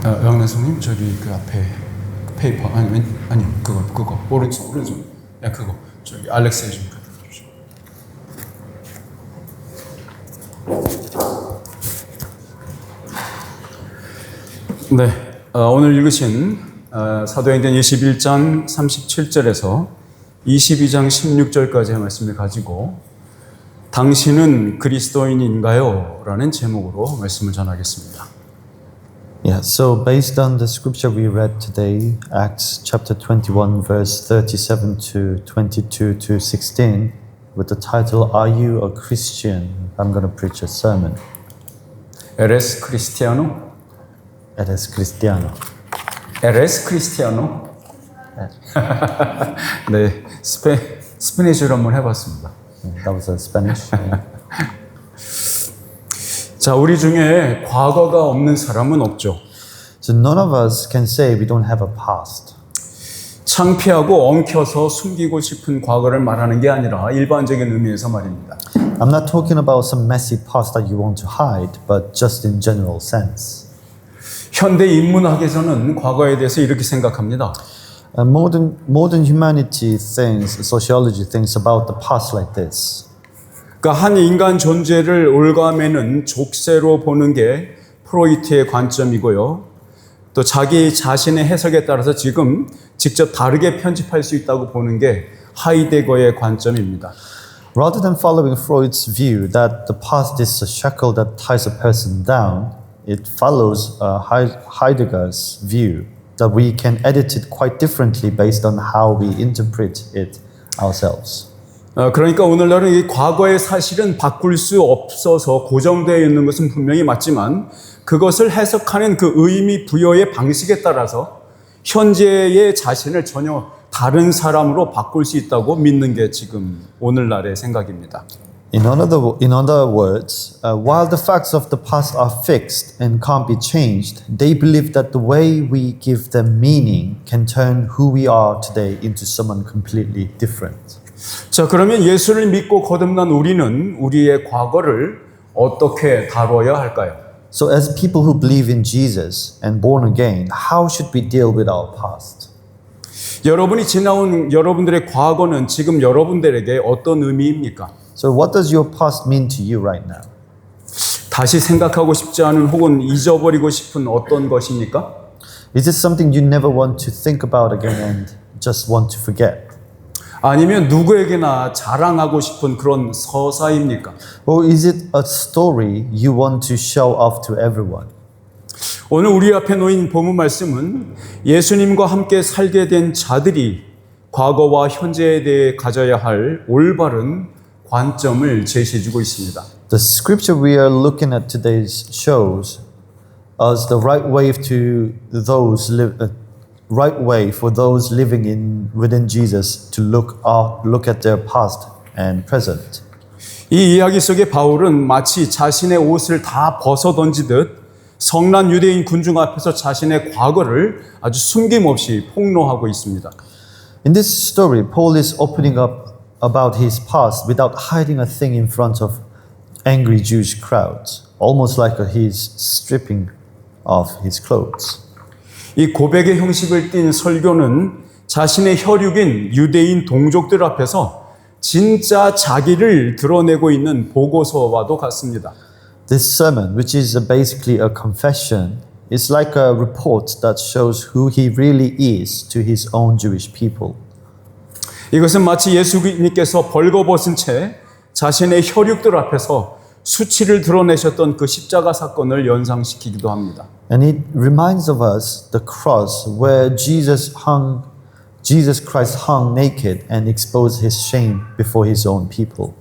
영란성님 저기 그 앞에 그 페이퍼 아니 그거 오른손 야 그거 저기 알렉스에 좀 갖다 주시오. 네, 오늘 읽으신 사도행전 21장 37절에서 22장 16절까지의 말씀을 가지고 당신은 그리스도인인가요? 라는 제목으로 말씀을 전하겠습니다. Yeah, so based on the scripture we read today, Acts chapter 21, verse 37 to 22 to 16, with the title, Are You a Christian? I'm going to preach a sermon. 에레스 크리스티아노? Eres cristiano. 에레스 크리스티아노? 네, 스페니쉬로 한번 해봤습니다. That was a Spanish. Yeah. 자, 우리 중에 과거가 없는 사람은 없죠. So none of us can say we don't have a past. 창피하고 엉켜서 숨기고 싶은 과거를 말하는 게 아니라 일반적인 의미에서 말입니다. I'm not talking about some messy past that you want to hide, but just in general sense. 현대 인문학에서는 과거에 대해서 이렇게 생각합니다. Modern humanity thinks, sociology thinks about the past like this. 그러니까 한 인간 존재를 올가매는 족쇄로 보는 게 프로이트의 관점이고요. 또 자기 자신의 해석에 따라서 지금 직접 다르게 편집할 수 있다고 보는 게 하이데거의 관점입니다. Rather than following Freud's view that the past is a shackle that ties a person down, it follows Heidegger's view that we can edit it quite differently based on how we interpret it ourselves. 그러니까 오늘날은 이 과거의 사실은 바꿀 수 없어서 고정되어 있는 것은 분명히 맞지만 그것을 해석하는 그 의미 부여의 방식에 따라서 현재의 자신을 전혀 다른 사람으로 바꿀 수 있다고 믿는 게 지금 오늘날의 생각입니다. In other words, while the facts of the past are fixed and can't be changed, they believe that the way we give them meaning can turn who we are today into someone completely different. 자, 그러면 예수를 믿고 거듭난 우리는 우리의 과거를 어떻게 다뤄야 할까요? So as people who believe in Jesus and born again, how should we deal with our past? 여러분이 지나온 여러분들의 과거는 지금 여러분들에게 어떤 의미입니까? So what does your past mean to you right now? 다시 생각하고 싶지 않은 혹은 잊어버리고 싶은 어떤 것입니까? Is it something you never want to think about again and just want to forget? 아니면 누구에게나 자랑하고 싶은 그런 서사입니까? Or is it a story you want to show off to everyone? 오늘 우리 앞에 놓인 본문 말씀은 예수님과 함께 살게 된 자들이 과거와 현재에 대해 가져야 할 올바른 관점을 제시해주고 있습니다. The scripture we are looking at today shows us the right way for those living within Jesus to look at their past and present. 이 이야기 속에 바울은 마치 자신의 옷을 다 벗어 던지듯 성난 유대인 군중 앞에서 자신의 과거를 아주 숨김없이 폭로하고 있습니다. In this story, Paul is opening up about his past without hiding a thing in front of angry Jewish crowds, almost like he's stripping off his clothes. 이 고백의 형식을 띤 설교는 자신의 혈육인 유대인 동족들 앞에서 진짜 자기를 드러내고 있는 보고서와도 같습니다. This sermon, which is basically a confession, is like a report that shows who he really is to his own Jewish people. 이것은 마치 예수님께서 벌거벗은 채 자신의 혈육들 앞에서 수치를 드러내셨던 그 십자가 사건을 연상시키기도 합니다. And it reminds of us the cross where Jesus Christ hung naked and exposed his shame before his own people.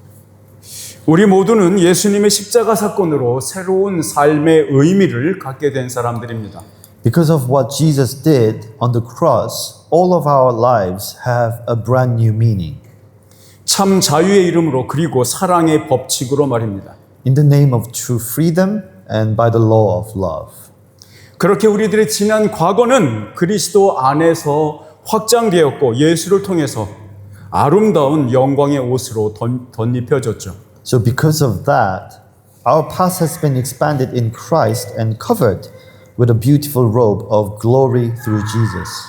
우리 모두는 예수님의 십자가 사건으로 새로운 삶의 의미를 갖게 된 사람들입니다. Because of what Jesus did on the cross, all of our lives have a brand new meaning. 참 자유의 이름으로 그리고 사랑의 법칙으로 말입니다. In the name of true freedom and by the law of love. 그렇게 우리들의 지난 과거는 그리스도 안에서 확장되었고 예수를 통해서 아름다운 영광의 옷으로 덧입혀졌죠. So because of that, our past has been expanded in Christ and covered with a beautiful robe of glory through Jesus.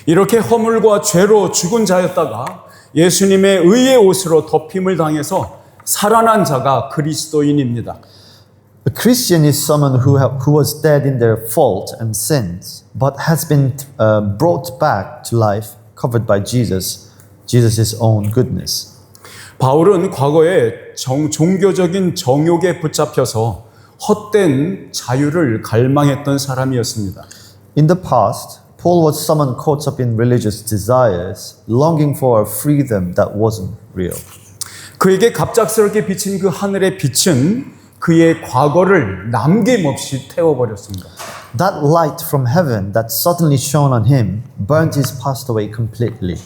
이렇게 허물과 죄로 죽은 자였다가 예수님의 의의 옷으로 덮임을 당해서 살아난 자가 그리스도인입니다. A Christian is someone who was dead in their fault and sins, but has been brought back to life, covered by Jesus' own goodness. 바울은 과거에 종교적인 정욕에 붙잡혀서 헛된 자유를 갈망했던 사람이었습니다. In the past, Paul was someone caught up in religious desires, longing for a freedom that wasn't real. 그에게 갑작스럽게 비친 그 하늘의 빛은 그의 과거를 남김없이 태워버렸습니다. That light from heaven that suddenly shone on him burnt his past away completely.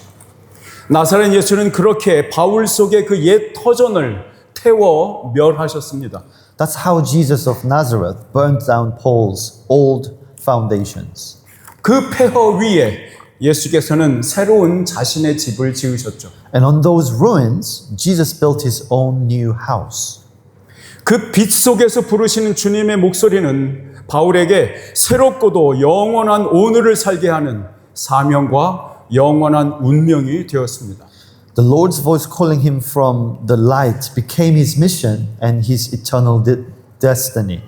나사렛 예수는 그렇게 바울 속의 그 옛 터전을 태워 멸하셨습니다. That's how Jesus of Nazareth burnt down Paul's old foundations. 그 폐허 위에 예수께서는 새로운 자신의 집을 지으셨죠. And on those ruins, Jesus built his own new house. 그 빛 속에서 부르시는 주님의 목소리는 바울에게 새롭고도 영원한 오늘을 살게 하는 사명과 영원한 운명이 되었습니다. The Lord's voice calling him from the light became his mission and his eternal destiny,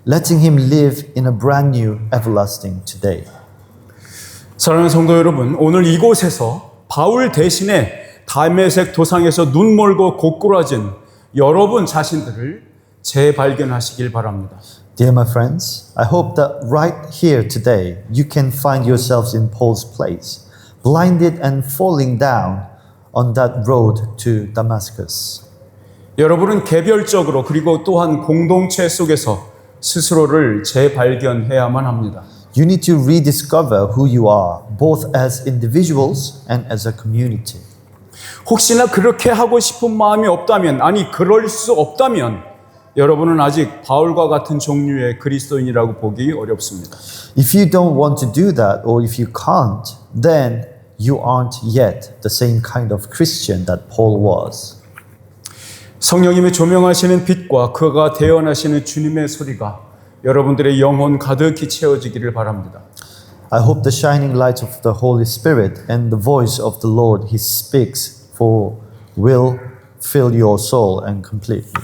letting him live in a brand new everlasting today. 사랑하는 성도 여러분, 오늘 이곳에서 바울 대신에 다메섹 도상에서 눈멀고 고꾸라진 여러분 자신들을 재발견하시길 바랍니다. Dear my friends, I hope that right here today you can find yourselves in Paul's place, blinded and falling down on that road to Damascus. 여러분은 개별적으로 그리고 또한 공동체 속에서 스스로를 재발견해야만 합니다. You need to rediscover who you are, both as individuals and as a community. 혹시나 그렇게 하고 싶은 마음이 없다면, 아니 그럴 수 없다면 여러분은 아직 바울과 같은 종류의 그리스도인이라고 보기 어렵습니다. If you don't want to do that, or if you can't, then you aren't yet the same kind of Christian that Paul was. 성령님이 조명하시는 빛과 그가 대언하시는 주님의 소리가 여러분들의 영혼 가득히 채워지기를 바랍니다. I hope the shining light of the Holy Spirit and the voice of the Lord He speaks for will fill your soul and completely.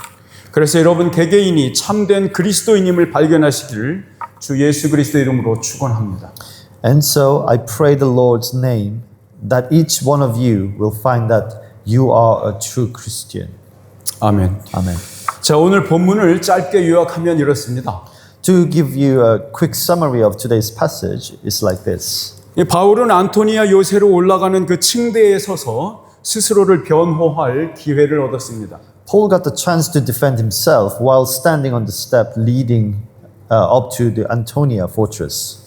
그래서 여러분 개개인이 참된 그리스도인임을 발견하시기를 주 예수 그리스도의 이름으로 축원합니다. And so I pray the Lord's name that each one of you will find that you are a true Christian. 아멘. Amen. 자, 오늘 본문을 짧게 요약하면 이렇습니다. To give you a quick summary of today's passage is like this. 이 바울은 안토니아 요새로 올라가는 그 층대에 서서 스스로를 변호할 기회를 얻었습니다. Paul got the chance to defend himself while standing on the step leading up to the Antonia fortress.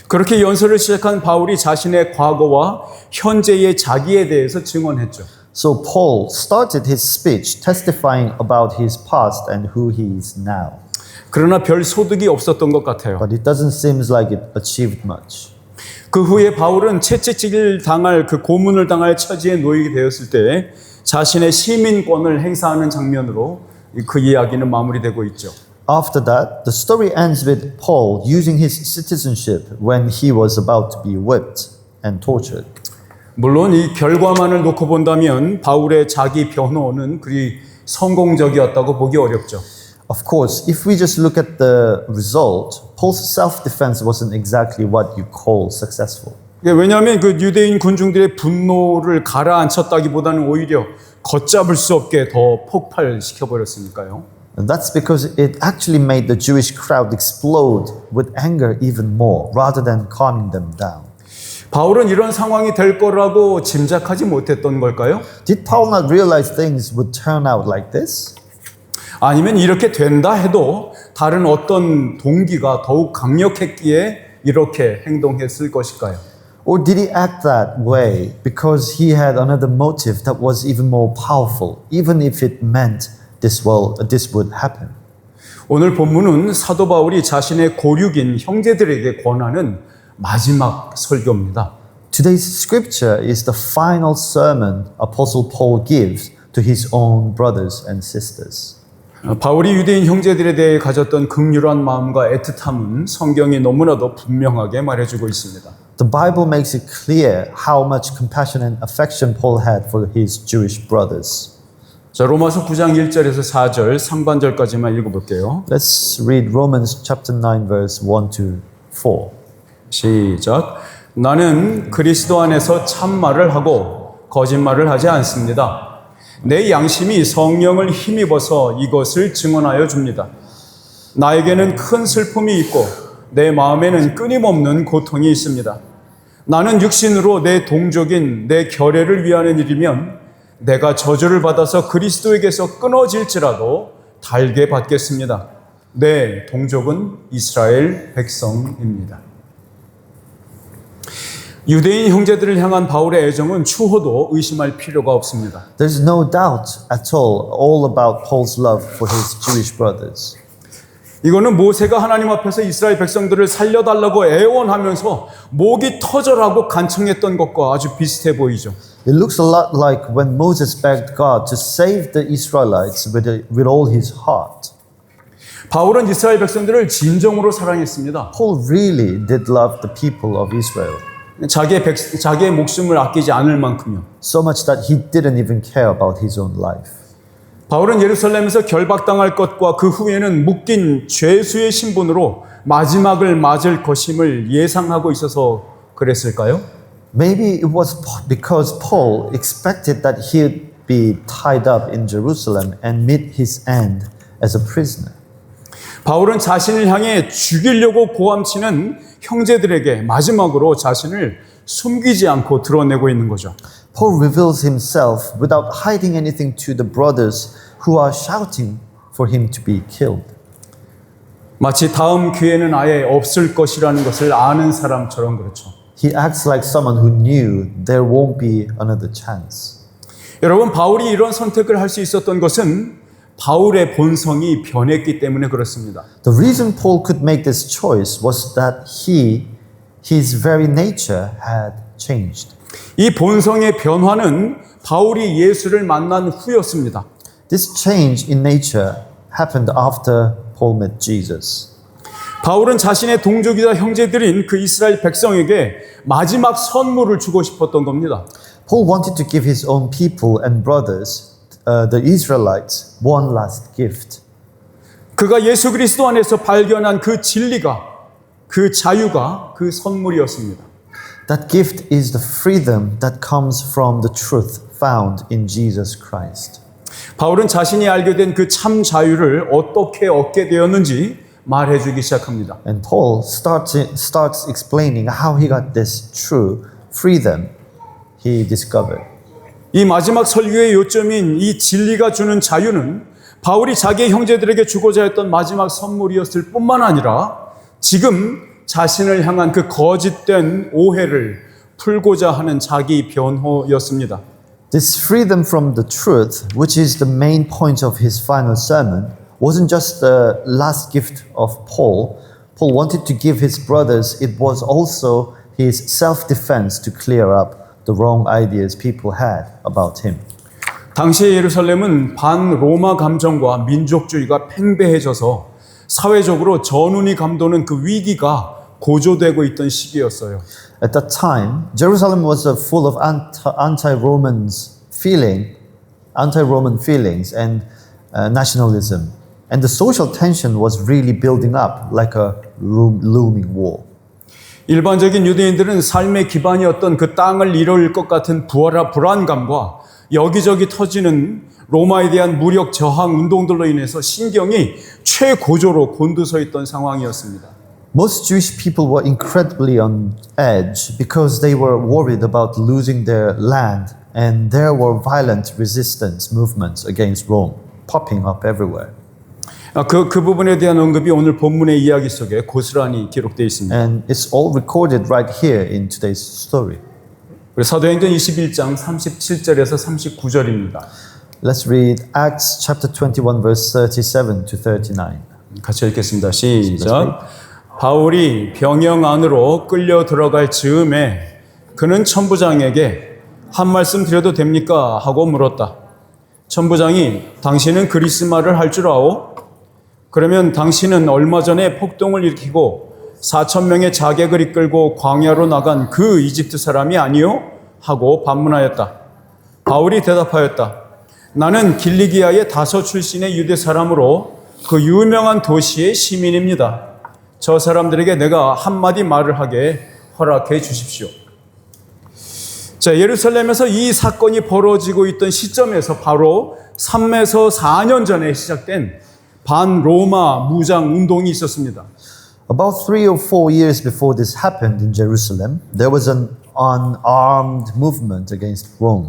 그렇게 연설을 시작한 바울이 자신의 과거와 현재의 자기에 대해서 증언했죠. So Paul started his speech testifying about his past and who he is now. 그러나 별 소득이 없었던 것 같아요. But it doesn't seem like it achieved much. 그 후에 바울은 채찍질 당할 그 고문을 당할 처지에 놓이게 되었을 때 자신의 시민권을 행사하는 장면으로 그 이야기는 마무리되고 있죠. After that, the story ends with Paul using his citizenship when he was about to be whipped and tortured. 물론 이 결과만을 놓고 본다면 바울의 자기 변호는 그리 성공적이었다고 보기 어렵죠. Of course, if we just look at the result, Paul's self-defense wasn't exactly what you call successful. 왜냐하면 그 유대인 군중들의 분노를 가라앉혔다기보다는 오히려 걷잡을 수 없게 더 폭발시켜 버렸으니까요. And that's because it actually made the Jewish crowd explode with anger even more, rather than calming them down. 바울은 이런 상황이 될 거라고 짐작하지 못했던 걸까요? Did Paul not realize things would turn out like this? 아니면 이렇게 된다 해도 다른 어떤 동기가 더욱 강력했기에 이렇게 행동했을 것일까요? Or did he act that way because he had another motive that was even more powerful, even if it meant this would happen? 오늘 본문은 사도 바울이 자신의 고륙인 형제들에게 권하는 마지막 설교입니다. Today's scripture is the final sermon Apostle Paul gives to his own brothers and sisters. 바울이 유대인 형제들에 대해 가졌던 긍휼한 마음과 애틋함은 성경이 너무나도 분명하게 말해주고 있습니다. The Bible makes it clear how much compassion and affection Paul had for his Jewish brothers. 자, 로마서 9장 1절에서 4절 상반절까지만 읽어볼게요. Let's read Romans chapter 9 verse 1 to 4. 시작. 나는 그리스도 안에서 참말을 하고 거짓말을 하지 않습니다. 내 양심이 성령을 힘입어서 이것을 증언하여 줍니다. 나에게는 큰 슬픔이 있고 내 마음에는 끊임없는 고통이 있습니다. 나는 육신으로 내 동족인 내 결례를 위하는 일이면 내가 저주를 받아서 그리스도에게서 끊어질지라도 달게 받겠습니다. 내 동족은 이스라엘 백성입니다. 유대인 형제들을 향한 바울의 애정은 추호도 의심할 필요가 없습니다. There's no doubt at all about Paul's love for his Jewish brothers. 이거는 모세가 하나님 앞에서 이스라엘 백성들을 살려달라고 애원하면서 목이 터져라고 간청했던 것과 아주 비슷해 보이죠. It looks a lot like when Moses begged God to save the Israelites with all his heart. 바울은 이스라엘 백성들을 진정으로 사랑했습니다. Paul really did love the people of Israel. 자기의 목숨을 아끼지 않을 만큼요. So much that he didn't even care about his own life. 바울은 예루살렘에서 결박당할 것과 그 후에는 묶인 죄수의 신분으로 마지막을 맞을 것임을 예상하고 있어서 그랬을까요? Maybe it was because Paul expected that he'd be tied up in Jerusalem and meet his end as a prisoner. 바울은 자신을 향해 죽이려고 고함치는 형제들에게 마지막으로 자신을 숨기지 않고 드러내고 있는 거죠. Paul reveals himself without hiding anything to the brothers who are shouting for him to be killed. 마치 다음 기회는 아예 없을 것이라는 것을 아는 사람처럼 그렇죠. He acts like someone who knew there won't be another chance. 여러분, 바울이 이런 선택을 할 수 있었던 것은 바울의 본성이 변했기 때문에 그렇습니다. The reason Paul could make this choice was that his very nature had changed. 이 본성의 변화는 바울이 예수를 만난 후였습니다. This change in nature happened after Paul met Jesus. 바울은 자신의 동족이자 형제들인 그 이스라엘 백성에게 마지막 선물을 주고 싶었던 겁니다. Paul wanted to give his own people and brothers, the Israelites, one last gift. 그가 예수 그리스도 안에서 발견한 그 진리가, 그 자유가 그 선물이었습니다. That gift is the freedom that comes from the truth found in Jesus Christ. 바울은 자신이 알게 된 그 참 자유를 어떻게 얻게 되었는지 말해주기 시작합니다. And Paul starts explaining how he got this true freedom he discovered. 이 마지막 설교의 요점인 이 진리가 주는 자유는 바울이 자기의 형제들에게 주고자 했던 마지막 선물이었을 뿐만 아니라 지금 자신을 향한 그 거짓된 오해를 풀고자 하는 자기 변호였습니다. This freedom from the truth, which is the main point of his final sermon, wasn't just the last gift of Paul. Paul wanted to give his brothers, it was also his self-defense to clear up the wrong ideas people had about him. 당시의 예루살렘은 반로마 감정과 민족주의가 팽배해져서 사회적으로 전운이 감도는 그 위기가 고조되고 있던 시기였어요. At that time, Jerusalem was full of anti-Roman feelings and nationalism. And the social tension was really building up like a looming wall. 일반적인 유대인들은 삶의 기반이었던 그 땅을 잃을 것 같은 불안감과 여기저기 터지는 로마에 대한 무력 저항 운동들로 인해서 신경이 최고조로 곤두서 있던 상황이었습니다. Most Jewish people were incredibly on edge because they were worried about losing their land, and there were violent resistance movements against Rome popping up everywhere. 그 부분에 대한 언급이 오늘 본문의 이야기 속에 고스란히 기록되어 있습니다. And it's all recorded right here in today's story. 사도행전 21장 37절에서 39절입니다. Let's read Acts chapter 21 verse 37 to 39. 같이 읽겠습니다. 시작. 바울이 병영 안으로 끌려 들어갈 즈음에 그는 천부장에게 한 말씀 드려도 됩니까? 하고 물었다. 천부장이 당신은 그리스말을 할 줄 아오? 그러면 당신은 얼마 전에 폭동을 일으키고 4,000명의 자객을 이끌고 광야로 나간 그 이집트 사람이 아니요? 하고 반문하였다. 바울이 대답하였다. 나는 길리기아의 다소 출신의 유대 사람으로 그 유명한 도시의 시민입니다. 저 사람들에게 내가 한마디 말을 하게 허락해 주십시오. 자, 예루살렘에서 이 사건이 벌어지고 있던 시점에서 바로 3에서 4년 전에 시작된 반로마 무장 운동이 있었습니다. About 3 or 4 years before this happened in Jerusalem, there was an unarmed movement against Rome.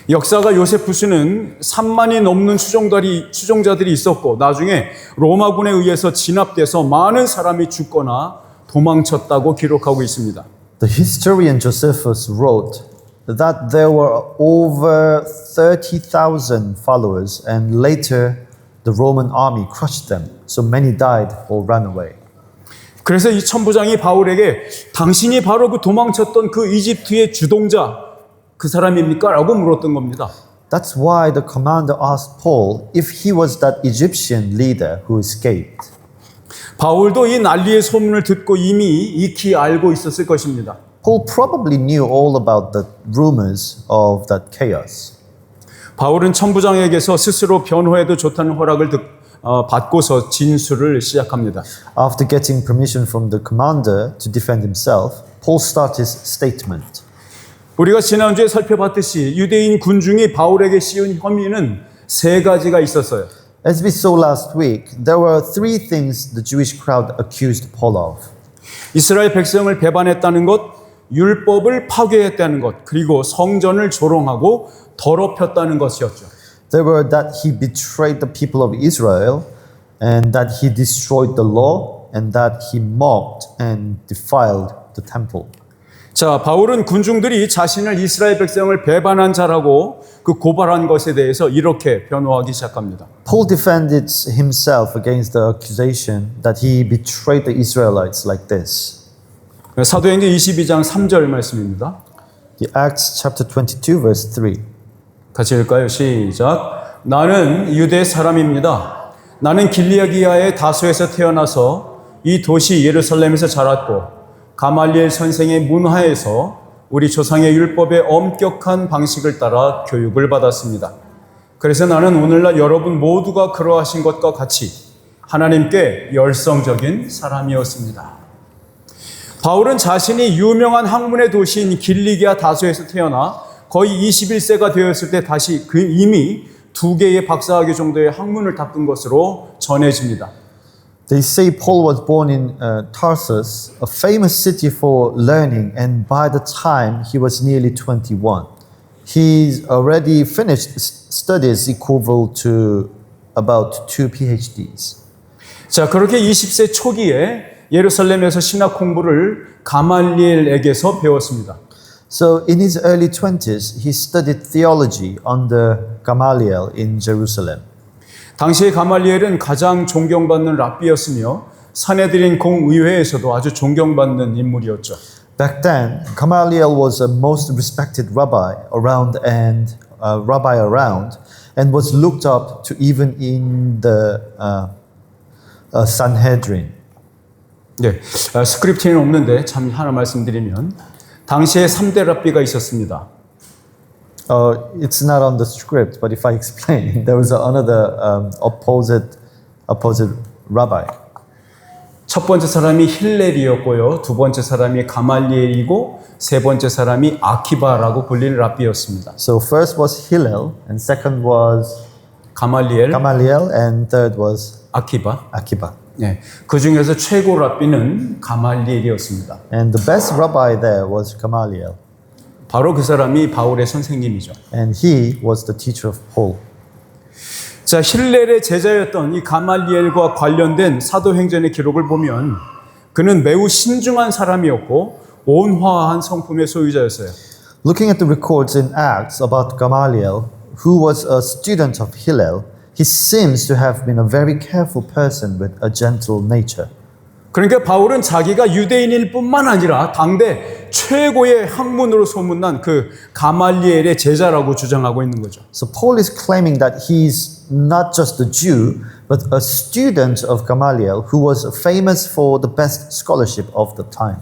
역사가 요세푸스는 3만이 넘는 추종자들이 있었고 나중에 로마군에 의해서 진압돼서 많은 사람이 죽거나 도망쳤다고 기록하고 있습니다. The historian Josephus wrote that there were over 30,000 followers and later the Roman army crushed them, so many died or ran away. 그래서 이 천부장이 바울에게 당신이 바로 그 도망쳤던 그 이집트의 주동자 그 사람입니까? 라고 물었던 겁니다. That's why the commander asked Paul if he was that Egyptian leader who escaped. 바울도 이 난리의 소문을 듣고 이미 익히 알고 있었을 것입니다. Paul probably knew all about the rumors of that chaos. 바울은 천부장에게서 스스로 변호해도 좋다는 허락을 받고서 진술을 시작합니다. After getting permission from the commander to defend himself, Paul started his statement. 우리가 지난주에 살펴봤듯이 유대인 군중이 바울에게 씌운 혐의는 3가지가 있었어요. As we saw last week, there were 3 things the Jewish crowd accused Paul of. 이스라엘 백성을 배반했다는 것, 율법을 파괴했다는 것, 그리고 성전을 조롱하고 더럽혔다는 것이었죠. They were that he betrayed the people of Israel and that he destroyed the law and that he mocked and defiled the temple. 자, 바울은 군중들이 자신을 이스라엘 백성을 배반한 자라고 그 고발한 것에 대해서 이렇게 변호하기 시작합니다. Paul defended himself against the accusation that he betrayed the Israelites like this. 사도행전 22장 3절 말씀입니다. The Acts chapter 22 verse 3. 같이 읽을까요? 시작. 나는 유대 사람입니다. 나는 길리기아의 다소에서 태어나서 이 도시 예루살렘에서 자랐고 가말리엘 선생의 문화에서 우리 조상의 율법의 엄격한 방식을 따라 교육을 받았습니다. 그래서 나는 오늘날 여러분 모두가 그러하신 것과 같이 하나님께 열성적인 사람이었습니다. 바울은 자신이 유명한 학문의 도시인 길리기아 다소에서 태어나 거의 21세가 되었을 때 다시 이미 2개의 박사학위 정도의 학문을 닦은 것으로 전해집니다. They say Paul was born in Tarsus, a famous city for learning, and by the time he was nearly 21, he's already finished studies equal to about 2 PhDs. 자, 그렇게 20세 초기에 예루살렘에서 신학 공부를 가말리엘에게서 배웠습니다. So in his early 20s, he studied theology under Gamaliel in Jerusalem. 당시의 가말리엘은 가장 존경받는 랍비였으며 사내들인 공의회에서도 아주 존경받는 인물이었죠. Back then, Gamaliel was a most respected rabbi around and was looked up to even in the Sanhedrin. 네, 스크립트에는 없는데 참 하나 말씀드리면 당시에 3대 랍비가 있었습니다. It's not on the script, but if I explain, there was another opposite rabbi. 첫 번째 사람이 힐렐이었고요. 두 번째 사람이 가말리엘이고 세 번째 사람이 아키바라고 불리는 랍비였습니다. So first was Hillel, and second was 가말리엘, Gamaliel, and third was 아키바. Akiba. 네, 그 중에서 최고 랍비는 가말리엘이었습니다. And the best rabbi there was Gamaliel, 바로 그 사람이 바울의 선생님이죠. and he was the teacher of Paul. 자, 힐렐의 제자였던 이 가말리엘과 관련된 사도행전의 기록을 보면 그는 매우 신중한 사람이었고 온화한 성품의 소유자였어요. Looking at the records in Acts about Gamaliel, who was a student of Hillel, he seems to have been a very careful person with a gentle nature. 그러니까 바울은 자기가 유대인일 뿐만 아니라 당대 최고의 학문으로 소문난 그 가말리엘의 제자라고 주장하고 있는 거죠. So Paul is claiming that he's not just a Jew, but a student of Gamaliel who was famous for the best scholarship of the time.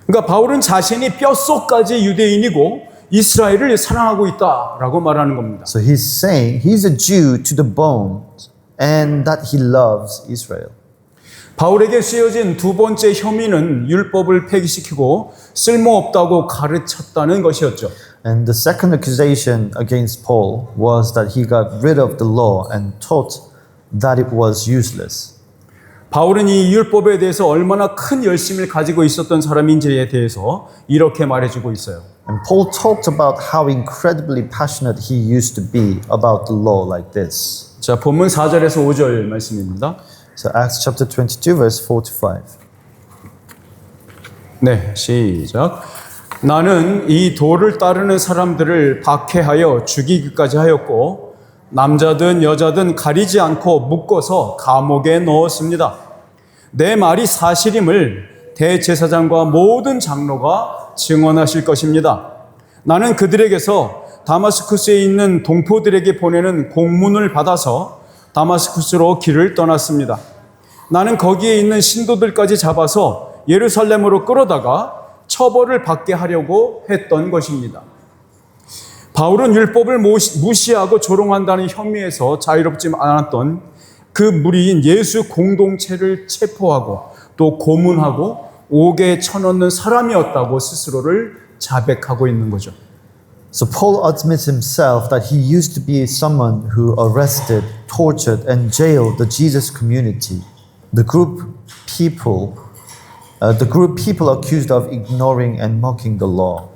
그러니까 바울은 자신이 뼛속까지 유대인이고 이스라엘을 사랑하고 있다라고 말하는 겁니다. So he's saying he's a Jew to the bones and that he loves Israel. 바울에게 씌워진 두 번째 혐의는 율법을 폐기시키고 쓸모없다고 가르쳤다는 것이었죠. And the second accusation against Paul was that he got rid of the law and taught that it was useless. 바울은 이 율법에 대해서 얼마나 큰 열심을 가지고 있었던 사람인지에 대해서 이렇게 말해주고 있어요. And Paul talked about how incredibly passionate he used to be about the law like this. 자, 본문 4절에서 5절 말씀입니다. So Acts chapter 22 verse 4 to 5. 네, 시작. 나는 이 도를 따르는 사람들을 박해하여 죽이기까지 하였고 남자든 여자든 가리지 않고 묶어서 감옥에 넣었습니다. 내 말이 사실임을 대제사장과 모든 장로가 증언하실 것입니다. 나는 그들에게서 다마스쿠스에 있는 동포들에게 보내는 공문을 받아서 다마스쿠스로 길을 떠났습니다. 나는 거기에 있는 신도들까지 잡아서 예루살렘으로 끌어다가 처벌을 받게 하려고 했던 것입니다. 바울은 율법을 무시하고 조롱한다는 혐의에서 자유롭지 않았던 그 무리인 예수 공동체를 체포하고 또 고문하고 옥에 쳐넣는 사람이었다고 스스로를 자백하고 있는 거죠. So Paul admits himself that he used to be someone who arrested, tortured, and jailed the Jesus community, the group people accused of ignoring and mocking the law.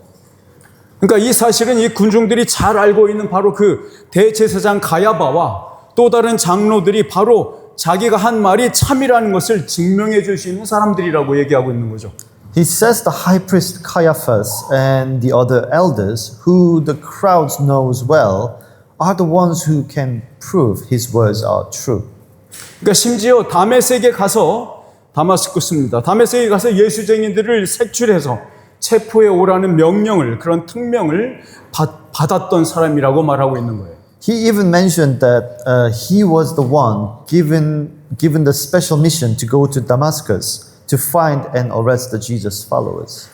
그러니까 이 사실은 이 군중들이 잘 알고 있는 바로 그 대제사장 가야바와 또 다른 장로들이 바로 자기가 한 말이 참이라는 것을 증명해 줄 수 있는 사람들이라고 얘기하고 있는 거죠. He says the high priest Caiaphas and the other elders, who the crowd knows well, are the ones who can prove his words are true. 그러니까 심지어 다메섹에 가서 다마스쿠스입니다. 다메섹에 가서 예수쟁이들을 색출해서 체포해 오라는 명령을 그런 특명을 받았던 사람이라고 말하고 있는 거예요. He even mentioned that he was the one given the special mission to go to Damascus to find and arrest the Jesus followers.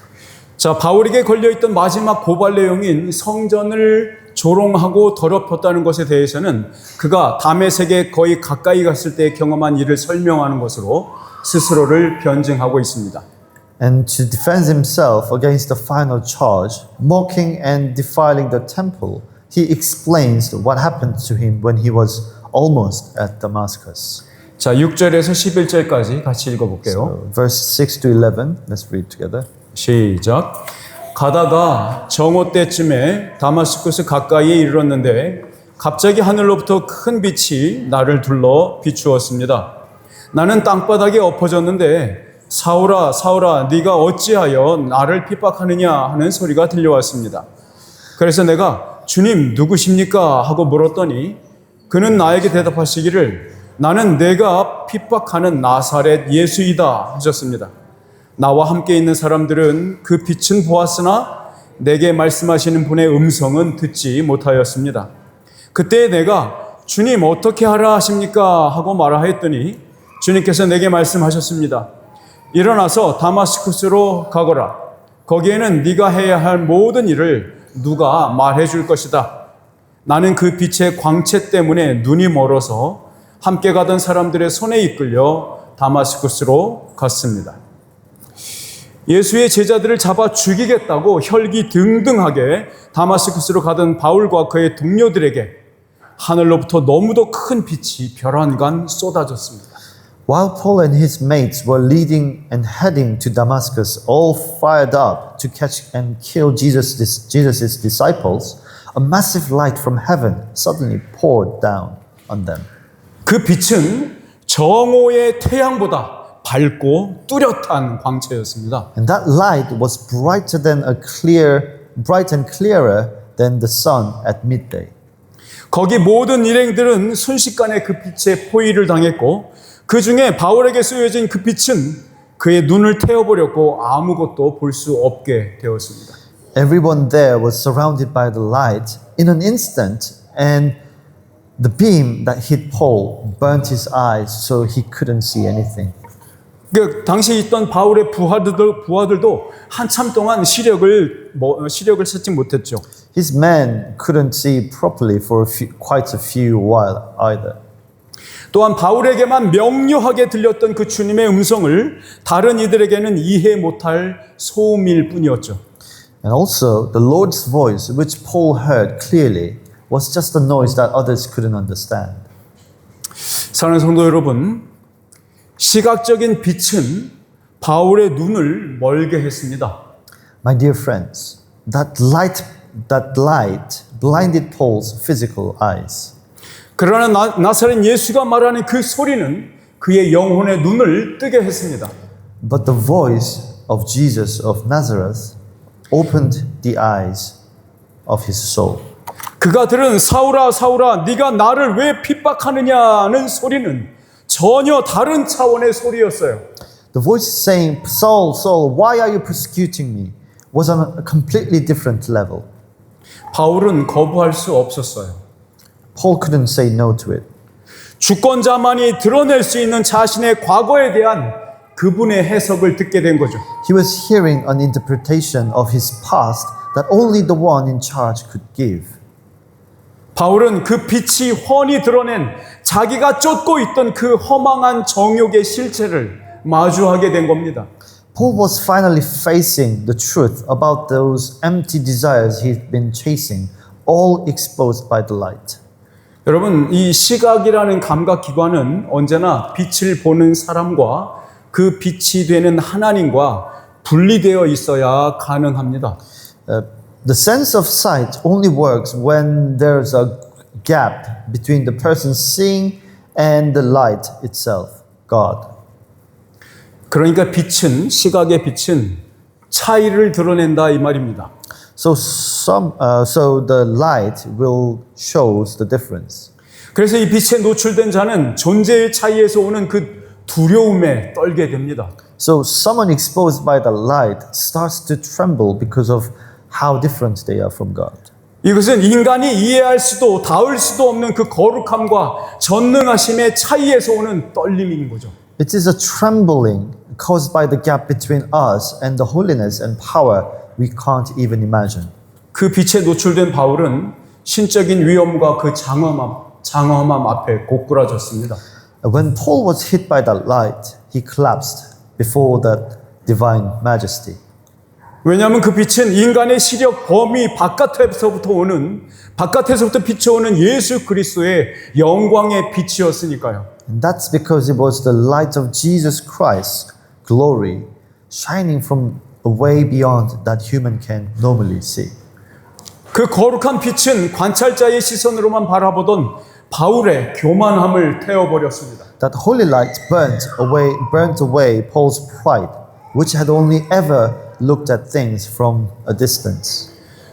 자, 바울에게 걸려있던 마지막 고발 내용인 성전을 조롱하고 더럽혔다는 것에 대해서는 그가 다메섹에 거의 가까이 갔을 때 경험한 일을 설명하는 것으로 스스로를 변증하고 있습니다. And to defend himself against the final charge, mocking and defiling the temple, he explains what happened to him when he was almost at Damascus. 자, 6절에서 11절까지 같이 읽어볼게요. So, verse 6 to 11, let's read together. 시작. 가다가 정오 때쯤에 다마스쿠스 가까이에 이르렀는데 갑자기 하늘로부터 큰 빛이 나를 둘러 비추었습니다. 나는 땅바닥에 엎어졌는데 사울아 사울아 네가 어찌하여 나를 핍박하느냐 하는 소리가 들려왔습니다. 그래서 내가 주님 누구십니까 하고 물었더니 그는 나에게 대답하시기를 나는 내가 핍박하는 나사렛 예수이다 하셨습니다. 나와 함께 있는 사람들은 그 빛은 보았으나 내게 말씀하시는 분의 음성은 듣지 못하였습니다. 그때 내가 주님 어떻게 하라 하십니까 하고 말하였더니 주님께서 내게 말씀하셨습니다. 일어나서 다마스쿠스로 가거라. 거기에는 네가 해야 할 모든 일을 누가 말해 줄 것이다. 나는 그 빛의 광채 때문에 눈이 멀어서 함께 가던 사람들의 손에 이끌려 다마스쿠스로 갔습니다. 예수의 제자들을 잡아 죽이겠다고 혈기등등하게 다마스쿠스로 가던 바울과 그의 동료들에게 하늘로부터 너무도 큰 빛이 별안간 쏟아졌습니다. While Paul and his mates were leading and heading to Damascus, all fired up to catch and kill Jesus' disciples, a massive light from heaven suddenly poured down on them. 그 빛은 정오의 태양보다 밝고 뚜렷한 광채였습니다. And that light was bright and clearer than the sun at midday. 거기 모든 일행들은 순식간에 그 빛에 포위를 당했고 그 중에 바울에게 쏘여진 그 빛은 그의 눈을 태워버렸고 아무것도 볼 수 없게 되었습니다. Everyone there was surrounded by the light in an instant, and the beam that hit Paul burnt his eyes so he couldn't see anything. 그 당시 있던 바울의 부하들도 한참 동안 시력을 찾지 못했죠. His men couldn't see properly for quite a few while either. 또한 바울에게만 명료하게 들렸던 그 주님의 음성을 다른 이들에게는 이해 못할 소음일 뿐이었죠. And also, the Lord's voice, which Paul heard clearly, was just a noise that others couldn't understand. 사랑하는 성도 여러분, 시각적인 빛은 바울의 눈을 멀게 했습니다. My dear friends, that light blinded Paul's physical eyes. 그러나 나사렛 예수가 말하는 그 소리는 그의 영혼의 눈을 뜨게 했습니다. But the voice of Jesus of Nazareth opened the eyes of his soul. 그가 들은 사울아 사울아 네가 나를 왜 핍박하느냐는 소리는 전혀 다른 차원의 소리였어요. The voice saying, Saul, Saul, why are you persecuting me? was on a completely different level. 바울은 거부할 수 없었어요. Paul couldn't say no to it. 주권자만이 드러낼 수 있는 자신의 과거에 대한 그분의 해석을 듣게 된 거죠. He was hearing an interpretation of his past that only the one in charge could give. 바울은 그 빛이 훤히 드러낸 자기가 쫓고 있던 그 허망한 정욕의 실체를 마주하게 된 겁니다. Paul was finally facing the truth about those empty desires he'd been chasing, all exposed by the light. 여러분, 이 시각이라는 감각 기관은 언제나 빛을 보는 사람과 그 빛이 되는 하나님과 분리되어 있어야 가능합니다. The sense of sight only works when there's a gap between the person seeing and the light itself, God. 그러니까 빛은, 시각의 빛은 차이를 드러낸다 이 말입니다. So the light will shows the difference. 그래서 이 빛에 노출된 자는 존재의 차이에서 오는 그 두려움에 떨게 됩니다. So someone exposed by the light starts to tremble because of how different they are from God. 이것은 인간이 이해할 수도 닿을 수도 없는 그 거룩함과 전능하심의 차이에서 오는 떨림인 거죠. It is a trembling caused by the gap between us and the holiness and power we can't even imagine. 그 빛에 노출된 바울은 신적인 위험과 그 장엄함 앞에 고꾸라졌습니다. When Paul was hit by that light, he collapsed before that divine majesty. 왜냐하면 그 빛은 인간의 시력 범위 바깥에서부터 비춰오는 예수 그리스도의 영광의 빛이었으니까요. And that's because it was the light of Jesus Christ's glory shining from a way beyond that human can normally see. 그 거룩한 빛은 관찰자의 시선으로만 바라보던 바울의 교만함을 태워버렸습니다. That holy light burnt away Paul's pride, which had only ever looked at things from a distance.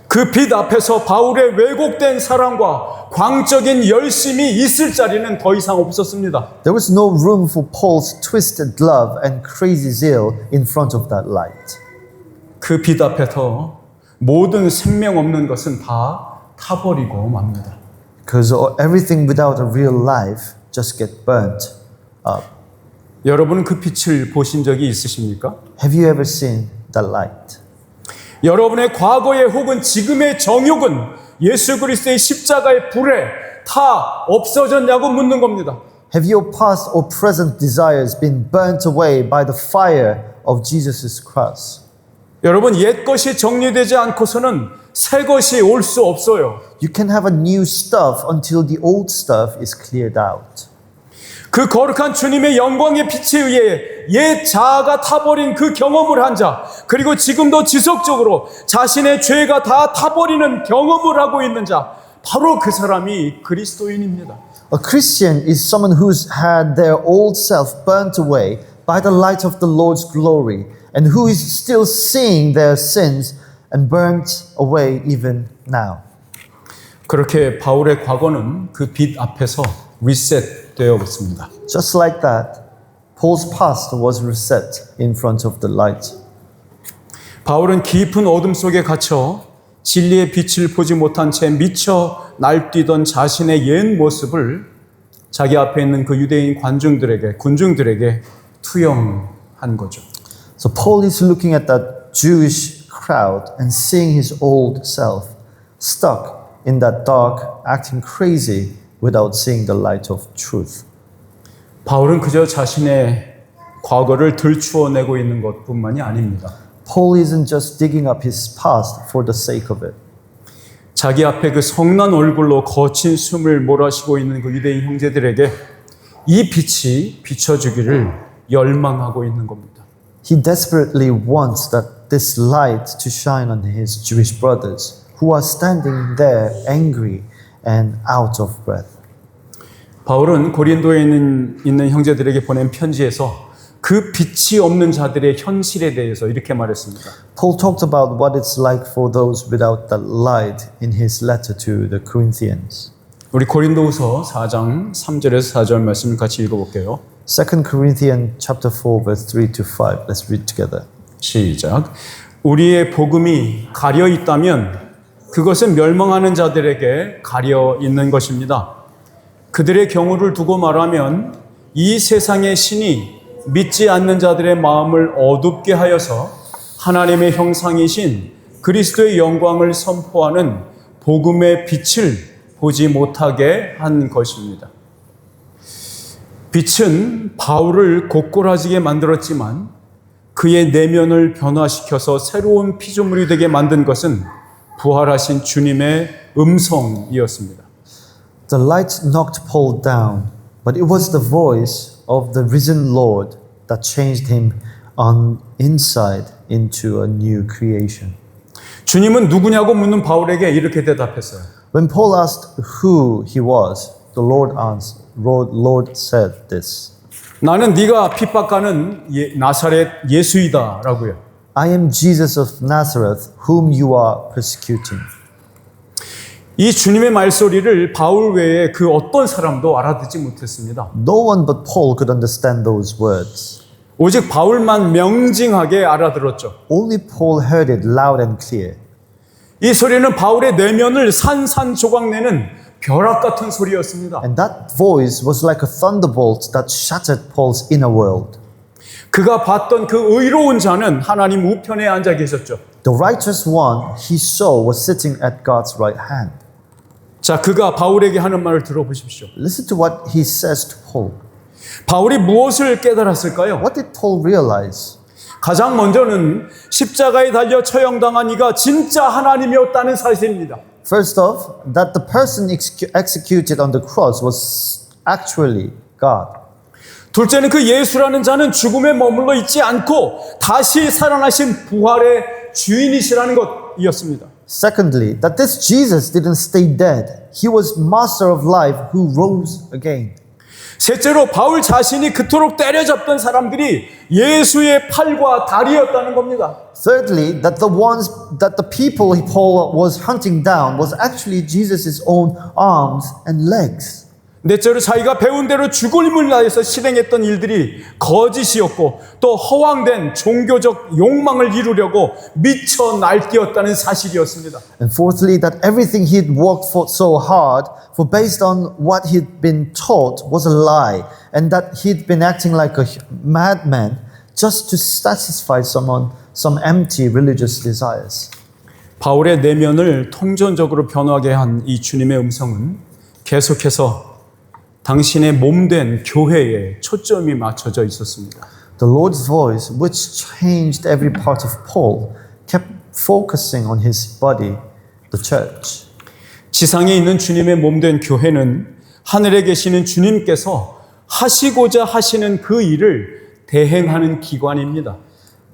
그 빛 앞에서 바울의 왜곡된 사랑과 광적인 열심이 있을 자리는 더 이상 없었습니다. There was no room for Paul's twisted love and crazy zeal in front of that light. 그 빛 앞에서 모든 생명 없는 것은 다 타버리고 맙니다. Because everything without a real life just get burnt up. 여러분은 그 빛을 보신 적이 있으십니까? Have you ever seen that light? 여러분의 과거의 혹은 지금의 정욕은 예수 그리스도의 십자가의 불에 다 없어졌냐고 묻는 겁니다. Have your past or present desires been burnt away by the fire of Jesus' cross? 여러분, 옛 것이 정리되지 않고서는 새 것이 올 수 없어요. You can have a new stuff until the old stuff is cleared out. 그 거룩한 주님의 영광의 빛에 의해 옛 자아가 타버린 그 경험을 한 자, 그리고 지금도 지속적으로 자신의 죄가 다 타버리는 경험을 하고 있는 자, 바로 그 사람이 그리스도인입니다. A Christian is someone who's had their old self burnt away by the light of the Lord's glory and who is still seeing their sins and burnt away even now. 그렇게 바울의 과거는 그 빛 앞에서 리셋되어 있습니다. Just like that, Paul's past was reset in front of the light. 바울은 깊은 어둠 속에 갇혀 진리의 빛을 보지 못한 채 미쳐 날뛰던 자신의 옛 모습을 자기 앞에 있는 그 유대인 군중들에게 투영한 거죠. So Paul is looking at that Jewish crowd and seeing his old self stuck in that dark, acting crazy without seeing the light of truth. 바울은 그저 자신의 과거를 들추어내고 있는 것뿐만이 아닙니다. Paul isn't just digging up his past for the sake of it. 자기 앞에 그 성난 얼굴로 거친 숨을 몰아쉬고 있는 그 유대인 형제들에게 이 빛이 비춰주기를 열망하고 있는 겁니다. He desperately wants that this light to shine on his Jewish brothers who are standing there angry and out of breath. 바울은 고린도에 있는 형제들에게 보낸 편지에서 그 빛이 없는 자들의 현실에 대해서 이렇게 말했습니다. Paul talked about what it's like for those without that light in his letter to the Corinthians. 우리 고린도후서 4장 3절에서 4절 말씀 같이 읽어볼게요. 2 Corinthians chapter 4 verse 3 to 5. Let's read together. 시작. 우리의 복음이 가려 있다면 그것은 멸망하는 자들에게 가려 있는 것입니다. 그들의 경우를 두고 말하면 이 세상의 신이 믿지 않는 자들의 마음을 어둡게 하여서 하나님의 형상이신 그리스도의 영광을 선포하는 복음의 빛을 보지 못하게 한 것입니다. 빛은 바울을 고꼬라지게 만들었지만 그의 내면을 변화시켜서 새로운 피조물이 되게 만든 것은 부활하신 주님의 음성이었습니다. The light knocked Paul down, but it was the voice of the risen Lord that changed him on inside into a new creation. 주님은 누구냐고 묻는 바울에게 이렇게 대답했어요. When Paul asked who he was, the Lord said this. 나는 네가 핍박하는 나사렛 예수이다라고요. I am Jesus of Nazareth, whom you are persecuting. 이 주님의 말소리를 바울 외에 그 어떤 사람도 알아듣지 못했습니다. No one but Paul could understand those words. 오직 바울만 명징하게 알아들었죠. Only Paul heard it loud and clear. 이 소리는 바울의 내면을 산산조각 내는 벼락 같은 소리였습니다. And that voice was like a thunderbolt that shattered Paul's inner world. 그가 봤던 그 의로운 자는 하나님 우편에 앉아 계셨죠. The righteous one he saw was sitting at God's right hand. 자, 그가 바울에게 하는 말을 들어보십시오. Listen to what he says to Paul. 바울이 무엇을 깨달았을까요? What did Paul realize? 가장 먼저는 십자가에 달려 처형당한 이가 진짜 하나님이었다는 사실입니다. First off, that the person executed on the cross was actually God. 둘째는 그 예수라는 자는 죽음에 머물러 있지 않고 다시 살아나신 부활의 주인이시라는 것이었습니다. Secondly, that this Jesus didn't stay dead. He was master of life who rose again. 셋째로 바울 자신이 그토록 때려잡던 사람들이 예수의 팔과 다리였다는 겁니다. Thirdly, that the people Paul was hunting down was actually Jesus' own arms and legs. 넷째로 자기가 배운 대로 죽음을 다해서 실행했던 일들이 거짓이었고 또 허황된 종교적 욕망을 이루려고 미쳐 날뛰었다는 사실이었습니다. And fourthly, that everything he'd worked for so hard for based on what he'd been taught was a lie, and that he'd been acting like a madman just to satisfy some empty religious desires. 바울의 내면을 통전적으로 변화하게 한 이 주님의 음성은 계속해서 당신의 몸된 교회에 초점이 맞춰져 있었습니다. The Lord's voice, which changed every part of Paul, kept focusing on his body, the church. 지상에 있는 주님의 몸된 교회는 하늘에 계시는 주님께서 하시고자 하시는 그 일을 대행하는 기관입니다.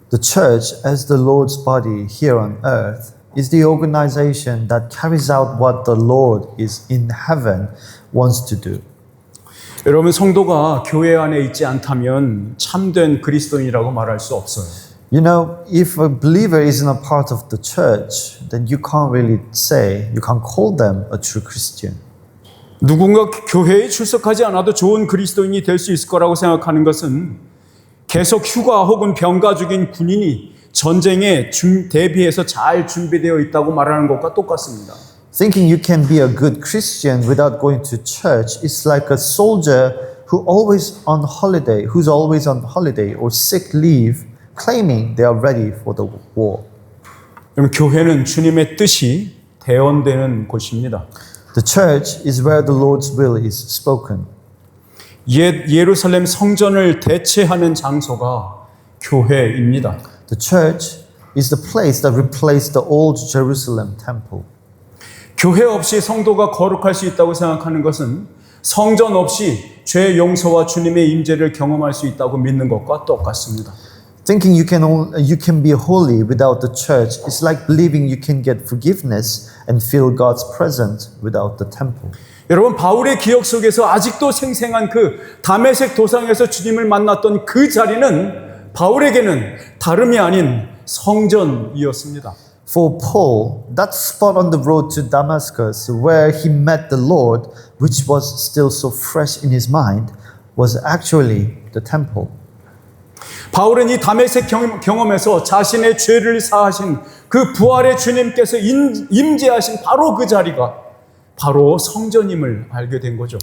The church, as the Lord's body here on earth, is the organization that carries out what the Lord is in heaven wants to do. 여러분, 성도가 교회 안에 있지 않다면 참된 그리스도인이라고 말할 수 없어요. You know, if a believer isn't a part of the church, then you can't call them a true Christian. 누군가 교회에 출석하지 않아도 좋은 그리스도인이 될 수 있을 거라고 생각하는 것은 계속 휴가 혹은 병가 중인 군인이 전쟁에 대비해서 잘 준비되어 있다고 말하는 것과 똑같습니다. Thinking you can be a good Christian without going to church is like a soldier who's always on holiday or sick leave, claiming they are ready for the war. 그럼 교회는 주님의 뜻이 대언되는 곳입니다. The church is where the Lord's will is spoken. 예루살렘 성전을 대체하는 장소가 교회입니다. The church is the place that replaced the old Jerusalem temple. 교회 없이 성도가 거룩할 수 있다고 생각하는 것은 성전 없이 죄 용서와 주님의 임재를 경험할 수 있다고 믿는 것과 똑같습니다. Thinking you can be holy without the church is like believing you can get forgiveness and feel God's presence without the temple. 여러분, 바울의 기억 속에서 아직도 생생한 그 다메섹 도상에서 주님을 만났던 그 자리는 바울에게는 다름이 아닌 성전이었습니다. For Paul, that spot on the road to Damascus where he met the Lord, which was still so fresh in his mind, was actually the temple. 바울은 이 다메섹 경험에서 자신의 죄를 사하신 그 부활의 주님께서 임재하신 바로 그 자리가 바로 성전임을 알게 된 거죠.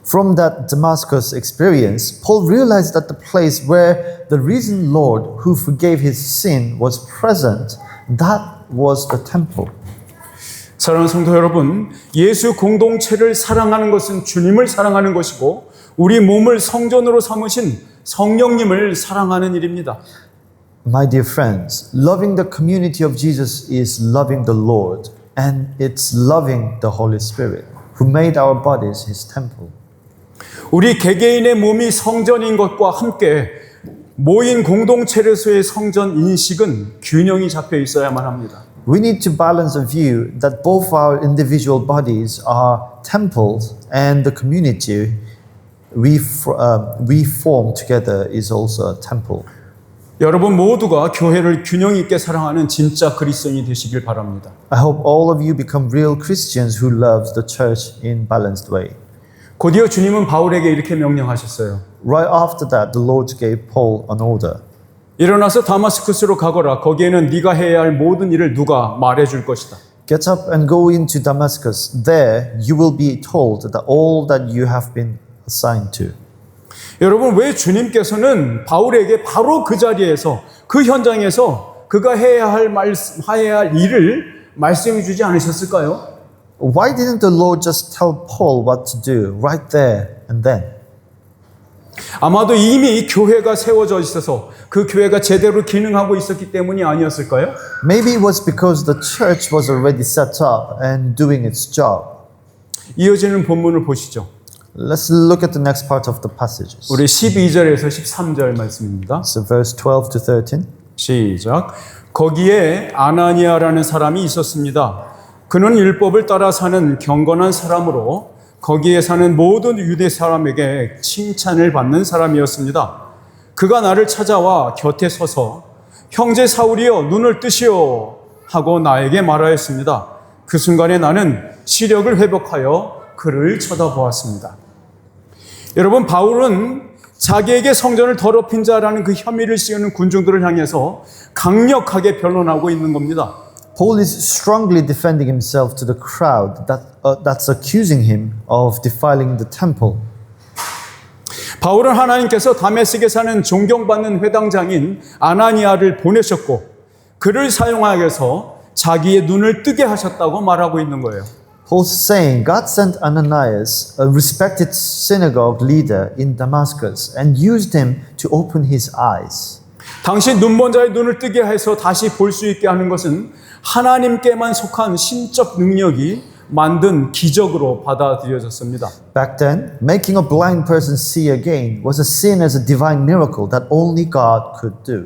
From that Damascus experience, Paul realized that the place where the risen Lord who forgave his sin was present, that was the temple. 사랑하는 성도 여러분, 예수 공동체를 사랑하는 것은 주님을 사랑하는 것이고 우리 몸을 성전으로 삼으신 성령님을 사랑하는 일입니다. My dear friends, loving the community of Jesus is loving the Lord, and it's loving the Holy Spirit, who made our bodies his temple. 우리 개개인의 몸이 성전인 것과 함께 모인 공동체로서의 성전 인식은 균형이 잡혀 있어야만 합니다. We need to balance a view that both our individual bodies are temples and the community we form together is also a temple. 여러분 모두가 교회를 균형 있게 사랑하는 진짜 그리스도인이 되시길 바랍니다. I hope all of you become real Christians who love the church in balanced way. 곧이어 주님은 바울에게 이렇게 명령하셨어요. Right after that, the Lord gave Paul an order. 일어나서 다마스쿠스로 가거라. 거기에는 네가 해야 할 모든 일을 누가 말해줄 것이다. Get up and go into Damascus. There you will be told that all that you have been assigned to. 여러분, 왜 주님께서는 바울에게 바로 그 자리에서 그 현장에서 그가 해야 할 일을 말씀해 주지 않으셨을까요? Why didn't the Lord just tell Paul what to do right there and then? 아마도 이미 교회가 세워져 있어서 그 교회가 제대로 기능하고 있었기 때문이 아니었을까요? Maybe it was because the church was already set up and doing its job. 이어지는 본문을 보시죠. Let's look at the next part of the passages. 우리 12절에서 13절 말씀입니다. So verse 12 to 13. 시작. 거기에 아나니아라는 사람이 있었습니다. 그는 율법을 따라 사는 경건한 사람으로 거기에 사는 모든 유대 사람에게 칭찬을 받는 사람이었습니다. 그가 나를 찾아와 곁에 서서 형제 사울이여 눈을 뜨시오 하고 나에게 말하였습니다. 그 순간에 나는 시력을 회복하여 그를 쳐다보았습니다. 여러분, 바울은 자기에게 성전을 더럽힌 자라는 그 혐의를 씌우는 군중들을 향해서 강력하게 변론하고 있는 겁니다. Paul is strongly defending himself to the crowd that's accusing him of defiling the temple. 바울은 하나님께서 다메섹에 사는 존경받는 회당장인 아나니아를 보내셨고 그를 사용하여서 자기의 눈을 뜨게 하셨다고 말하고 있는 거예요. Paul's saying God sent Ananias, a respected synagogue leader in Damascus, and used him to open his eyes. 당시 눈먼 자의 눈을 뜨게 해서 다시 볼 수 있게 하는 것은 하나님께만 속한 신적 능력이 만든 기적으로 받아들여졌습니다. Back then, making a blind person see again was seen as a divine miracle that only God could do.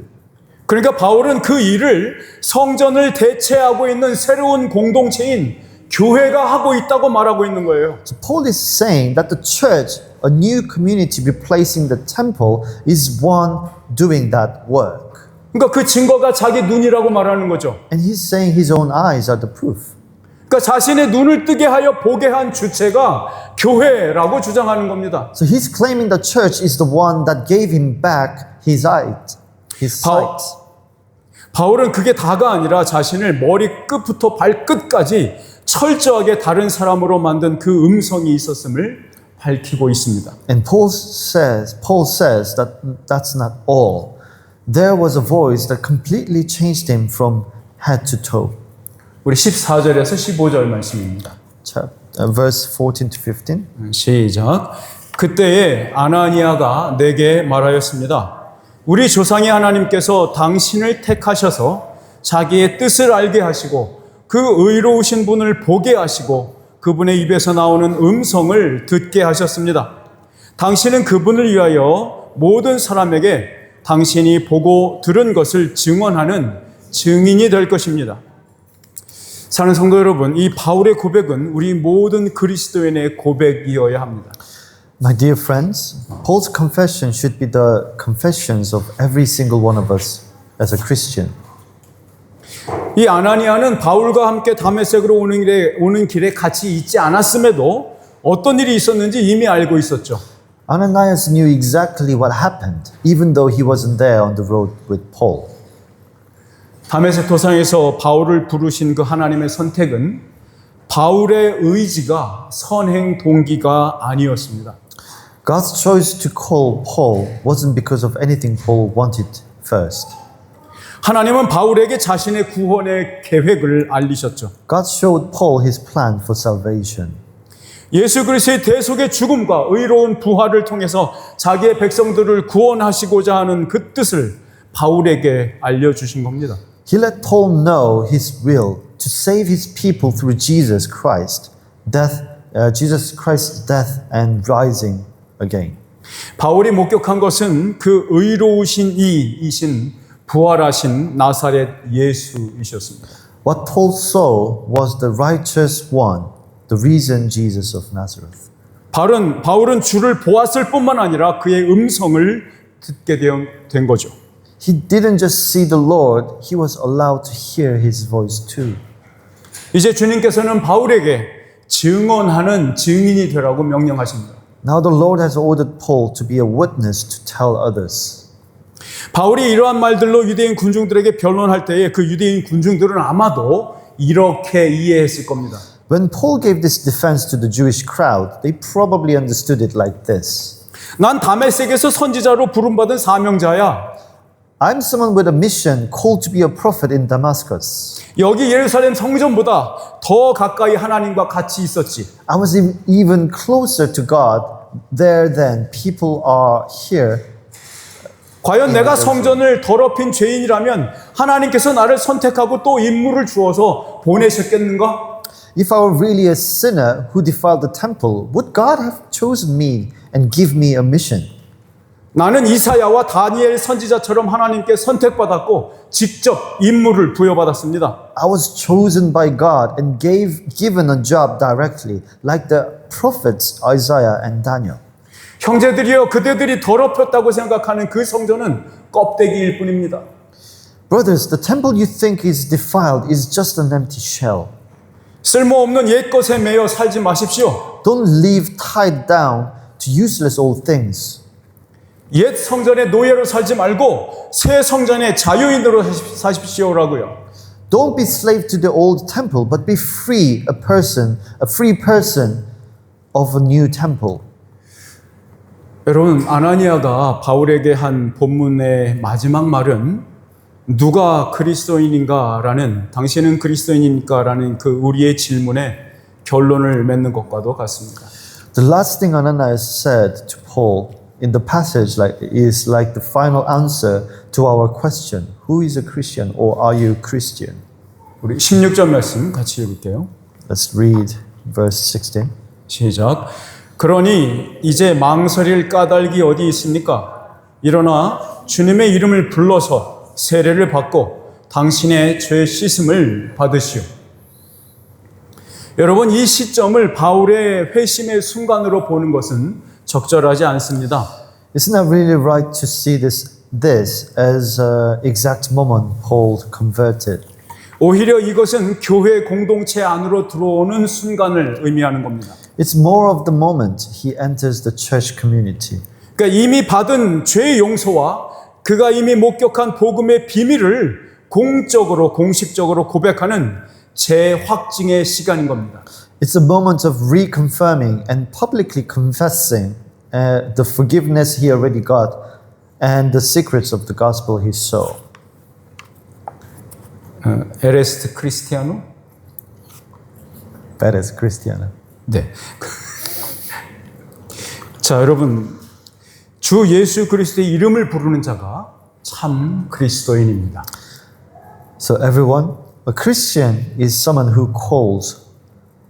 그러니까 바울은 그 일을 성전을 대체하고 있는 새로운 공동체인 교회가 하고 있다고 말하고 있는 거예요. So Paul is saying that the church, a new community replacing the temple, is one doing that work. 그러니까 그 증거가 자기 눈이라고 말하는 거죠. And he's saying his own eyes are the proof. 그러니까 자신의 눈을 뜨게 하여 보게 한 주체가 교회라고 주장하는 겁니다. So he's claiming the church is the one that gave him back his eyes, his Paul- sight. 바울은 그게 다가 아니라 자신을 머리끝부터 발끝까지 철저하게 다른 사람으로 만든 그 음성이 있었음을 밝히고 있습니다. And Paul says that that's not all. There was a voice that completely changed him from head to toe. 우리 14절에서 15절 말씀입니다. Verse 14 to 15. 시작. 그때에 아나니아가 내게 말하였습니다. 우리 조상의 하나님께서 당신을 택하셔서 자기의 뜻을 알게 하시고 그 의로우신 분을 보게 하시고 그분의 입에서 나오는 음성을 듣게 하셨습니다. 당신은 그분을 위하여 모든 사람에게 당신이 보고 들은 것을 증언하는 증인이 될 것입니다. 사랑하는 성도 여러분, 이 바울의 고백은 우리 모든 그리스도인의 고백이어야 합니다. My dear friends, Paul's confession should be the confessions of every single one of us as a Christian. 이 아나니아는 바울과 함께 다메섹으로 오는 길에 같이 있지 않았음에도 어떤 일이 있었는지 이미 알고 있었죠. Ananias knew exactly what happened, even though he wasn't there on the road with Paul. 다메섹 도상에서 바울을 부르신 그 하나님의 선택은 바울의 의지가 선행 동기가 아니었습니다. God's choice to call Paul wasn't because of anything Paul wanted first. 하나님은 바울에게 자신의 구원의 계획을 알리셨죠. God showed Paul his plan for salvation. 예수 그리스도의 대속의 죽음과 의로운 부활을 통해서 자기의 백성들을 구원하시고자 하는 그 뜻을 바울에게 알려주신 겁니다. He let Paul know his will to save his people through Jesus Christ's death and rising again. 바울이 목격한 것은 그 의로우신 이이신 부활하신 나사렛 예수이셨습니다. What Paul saw was the righteous one, the risen Jesus of Nazareth. 바울은 주를 보았을 뿐만 아니라 그의 음성을 듣게 된 거죠. He didn't just see the Lord, he was allowed to hear his voice too. 이제 주님께서는 바울에게 증언하는 증인이 되라고 명령하십니다. Now the Lord has ordered Paul to be a witness to tell others. 바울이 이러한 말들로 유대인 군중들에게 변론할 때에 그 유대인 군중들은 아마도 이렇게 이해했을 겁니다. When Paul gave this defense to the Jewish crowd, they probably understood it like this. 난 다메섹에서 선지자로 부름받은 사명자야. I'm someone with a mission called to be a prophet in Damascus. 여기 예루살렘 성전보다 더 가까이 하나님과 같이 있었지. I was even closer to God there than people are here. 과연 내가 성전을 더럽힌 죄인이라면 하나님께서 나를 선택하고 또 임무를 주어서 보내셨겠는가? If I were really a sinner who defiled the temple, would God have chosen me and give me a mission? 나는 이사야와 다니엘 선지자처럼 하나님께 선택받았고 직접 임무를 부여받았습니다. I was chosen by God and given a job directly, like the prophets Isaiah and Daniel. 형제들이여, 그대들이 더럽혔다고 생각하는 그 성전은 껍데기일 뿐입니다. Brothers, the temple you think is defiled is just an empty shell. 쓸모없는 옛것에 매여 살지 마십시오. Don't live tied down to useless old things. 옛 성전의 노예로 살지 말고 새 성전의 자유인으로 사십시오라고요. Don't be slave to the old temple, but be free, a free person of a new temple. 여러분, 아나니아가 바울에게 한 본문의 마지막 말은 누가 그리스도인인가라는, 당신은 그리스도인입니까라는 그 우리의 질문에 결론을 맺는 것과도 같습니다. The last thing Ananias said to Paul in the passage is like the final answer to our question, who is a Christian or are you Christian? 우리 16절 말씀 같이 읽을게요. Let's read verse 16. 시작. 그러니 이제 망설일 까닭이 어디 있습니까? 일어나 주님의 이름을 불러서 세례를 받고 당신의 죄 씻음을 받으시오. 여러분, 이 시점을 바울의 회심의 순간으로 보는 것은 적절하지 않습니다. Isn't that really right to see this as an exact moment Paul converted? 오히려 이것은 교회 공동체 안으로 들어오는 순간을 의미하는 겁니다. It's more of the moment he enters the church community. 그러니까 이미 받은 죄 용서와 그가 이미 목격한 복음의 비밀을 공적으로 공식적으로 고백하는 재확증의 시간인 겁니다. It's a moment of reconfirming and publicly confessing the forgiveness he already got and the secrets of the gospel he saw. 에레스트 크리스티아노? That is Cristiano. 네. 자, 여러분, 주 예수 그리스도의 이름을 부르는 자가 참 그리스도인입니다. So everyone, a Christian is someone who calls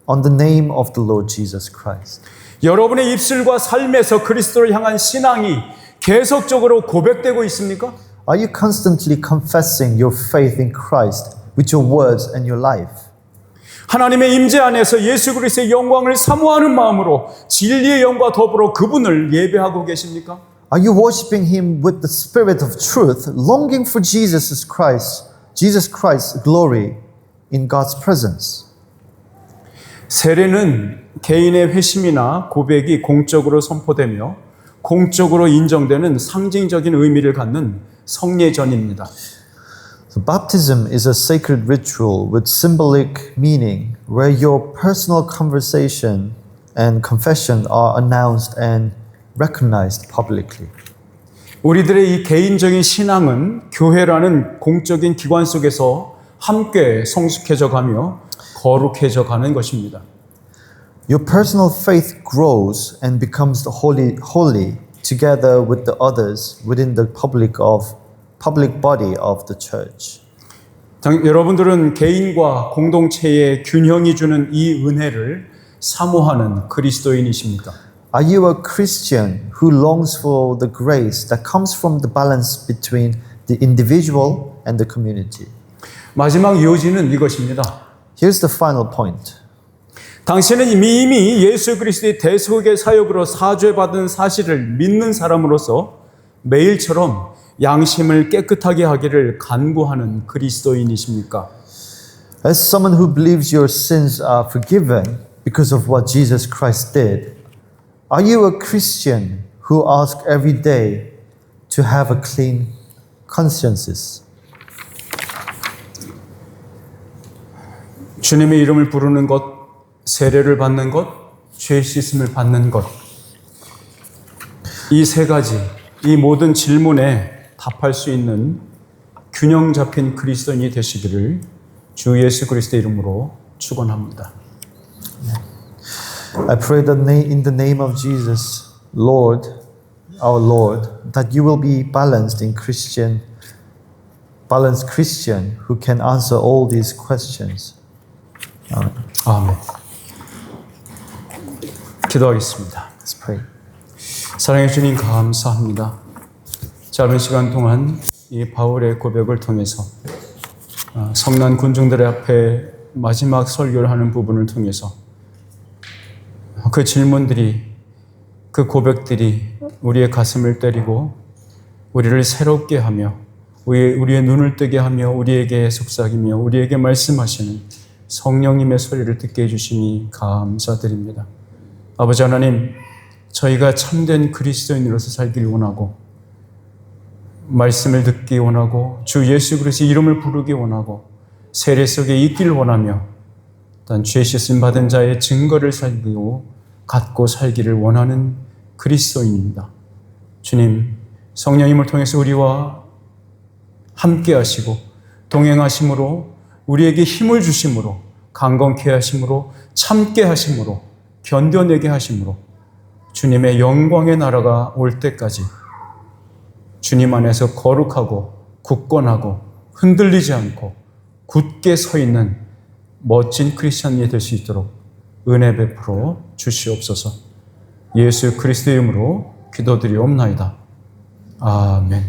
on the name of the Lord Jesus Christ. 여러분의 입술과 삶에서 그리스도를 향한 신앙이 계속적으로 고백되고 있습니까? Are you constantly confessing your faith in Christ with your words and your life? 하나님의 임재 안에서 예수 그리스도의 영광을 사모하는 마음으로 진리의 영과 더불어 그분을 예배하고 계십니까? Are you worshiping Him with the spirit of truth, longing for Jesus Christ's glory in God's presence? 세례는 개인의 회심이나 고백이 공적으로 선포되며 공적으로 인정되는 상징적인 의미를 갖는 성례전입니다. So baptism is a sacred ritual with symbolic meaning where your personal conversation and confession are announced and recognized publicly. 우리들의 이 개인적인 신앙은 교회라는 공적인 기관 속에서 함께 성숙해져 가며 거룩해져 가는 것입니다. Your personal faith grows and becomes holy together with the others within the public body of the church. 여러분들은 개인과 공동체의 균형이 주는 이 은혜를 사모하는 그리스도인이십니까? Are you a Christian who longs for the grace that comes from the balance between the individual and the community? 마지막 요지는 이것입니다. Here's the final point. 당신은 이미 예수 그리스도의 대속의 사역으로 사죄받은 사실을 믿는 사람으로서 매일처럼 양심을 깨끗하게 하기를 간구하는 그리스도인이십니까? As someone who believes your sins are forgiven because of what Jesus Christ did, are you a Christian who asks every day to have a clean conscience? 주님의 이름을 부르는 것, 세례를 받는 것, 죄 씻음을 받는 것. 이 세 가지, 이 모든 질문에 답할 수 있는 균형 잡힌 그리스도인이 되시기를 주 예수 그리스도의 이름으로 축원합니다. I pray that in the name of Jesus, Lord, our Lord, that you will be balanced Christian who can answer all these questions. Amen. 아멘. 기도하겠습니다. Let's pray. 사랑해 주님 감사합니다. 짧은 시간 동안 이 바울의 고백을 통해서 성난 군중들의 앞에 마지막 설교를 하는 부분을 통해서 그 질문들이, 그 고백들이 우리의 가슴을 때리고 우리를 새롭게 하며 우리의 눈을 뜨게 하며 우리에게 속삭이며 우리에게 말씀하시는 성령님의 소리를 듣게 해주시니 감사드립니다. 아버지 하나님, 저희가 참된 그리스도인으로서 살기를 원하고 말씀을 듣기 원하고 주 예수 그리스도의 이름을 부르기 원하고 세례 속에 있기를 원하며 단 죄 씻음 받은 자의 증거를 갖고 살기를 원하는 그리스도인입니다. 주님, 성령님을 통해서 우리와 함께 하시고 동행하심으로 우리에게 힘을 주심으로 강건케 하심으로 참게 하심으로 견뎌내게 하심으로 주님의 영광의 나라가 올 때까지 주님 안에서 거룩하고 굳건하고 흔들리지 않고 굳게 서 있는 멋진 크리스천이 될 수 있도록 은혜 베풀어 주시옵소서. 예수 그리스도의 이름으로 기도드리옵나이다. 아멘.